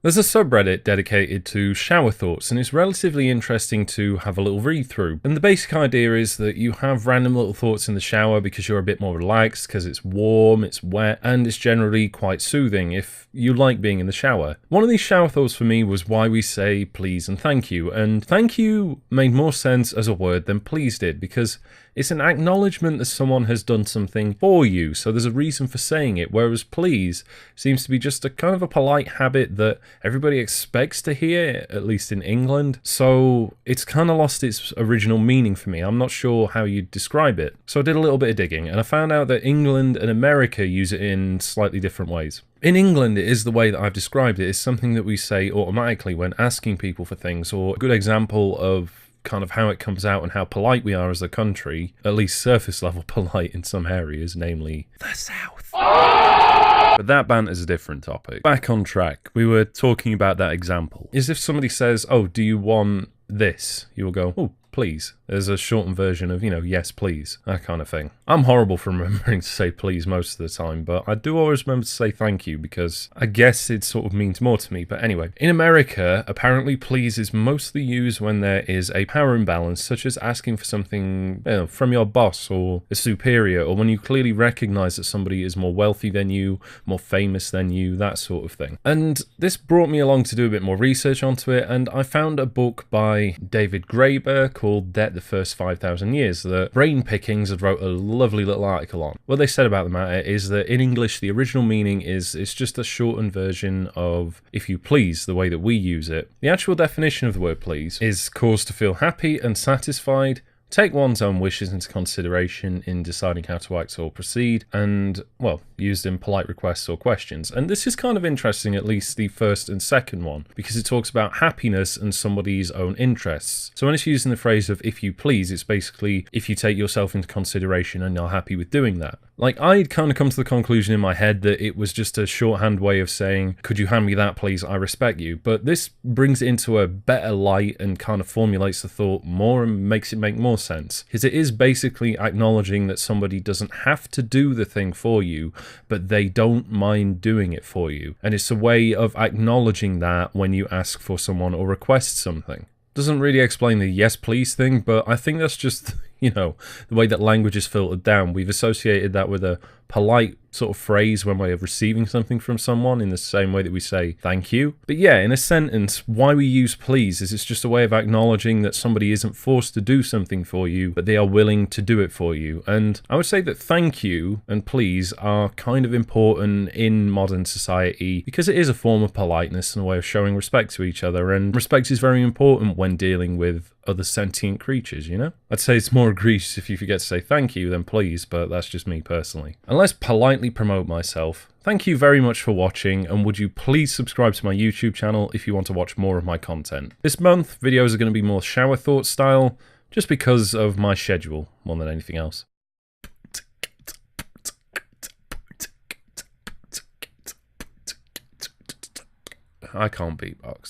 There's a subreddit dedicated to shower thoughts, and it's relatively interesting to have a little read through. And the basic idea is that you have random little thoughts in the shower because you're a bit more relaxed, because it's warm, it's wet, and it's generally quite soothing if you like being in the shower. One of these shower thoughts for me was why we say please and thank you, and thank you made more sense as a word than please did, because it's an acknowledgement that someone has done something for you, so there's a reason for saying it, whereas please seems to be just a kind of a polite habit that everybody expects to hear, at least in England, so it's kind of lost its original meaning for me. I'm not sure how you'd describe it. So I did a little bit of digging, and I found out that England and America use it in slightly different ways. In England, it is the way that I've described it. It's something that we say automatically when asking people for things, or a good example of kind of how it comes out and how polite we are as a country, at least surface level polite in some areas, namely the South. But that banter's a different topic. Back on track, we were talking about that example. Is if somebody says, oh, do you want this? You will go, oh, please. There's a shortened version of, yes, please, that kind of thing. I'm horrible for remembering to say please most of the time, but I do always remember to say thank you because I guess it sort of means more to me. But anyway, in America, apparently please is mostly used when there is a power imbalance, such as asking for something from your boss or a superior, or when you clearly recognize that somebody is more wealthy than you, more famous than you, that sort of thing. And this brought me along to do a bit more research onto it, and I found a book by David Graeber called Debt the First 5,000 Years that Brain Pickings had wrote a lovely little article on. What they said about the matter is that in English, the original meaning is it's just a shortened version of if you please, the way that we use it. The actual definition of the word please is cause to feel happy and satisfied, take one's own wishes into consideration in deciding how to act or proceed, and, well, used in polite requests or questions. And this is kind of interesting, at least the first and second one, because it talks about happiness and somebody's own interests. So when it's using the phrase of if you please, it's basically if you take yourself into consideration and you're happy with doing that. Like, I'd kind of come to the conclusion in my head that it was just a shorthand way of saying, could you hand me that please, I respect you. But this brings it into a better light and kind of formulates the thought more and makes it make more sense. Because it is basically acknowledging that somebody doesn't have to do the thing for you, but they don't mind doing it for you. And it's a way of acknowledging that when you ask for someone or request something. Doesn't really explain the yes please thing, but I think that's just, the way that language is filtered down. We've associated that with a polite sort of phrase when we're receiving something from someone in the same way that we say thank you. But yeah, in a sentence, why we use please is it's just a way of acknowledging that somebody isn't forced to do something for you, but they are willing to do it for you. And I would say that thank you and please are kind of important in modern society because it is a form of politeness and a way of showing respect to each other, and respect is very important when dealing with other sentient creatures, I'd say it's more egregious if you forget to say thank you than please, but that's just me personally. And let's politely promote myself. Thank you very much for watching, and would you please subscribe to my YouTube channel if you want to watch more of my content. This month, videos are going to be more shower thought style, just because of my schedule more than anything else. I can't beatbox.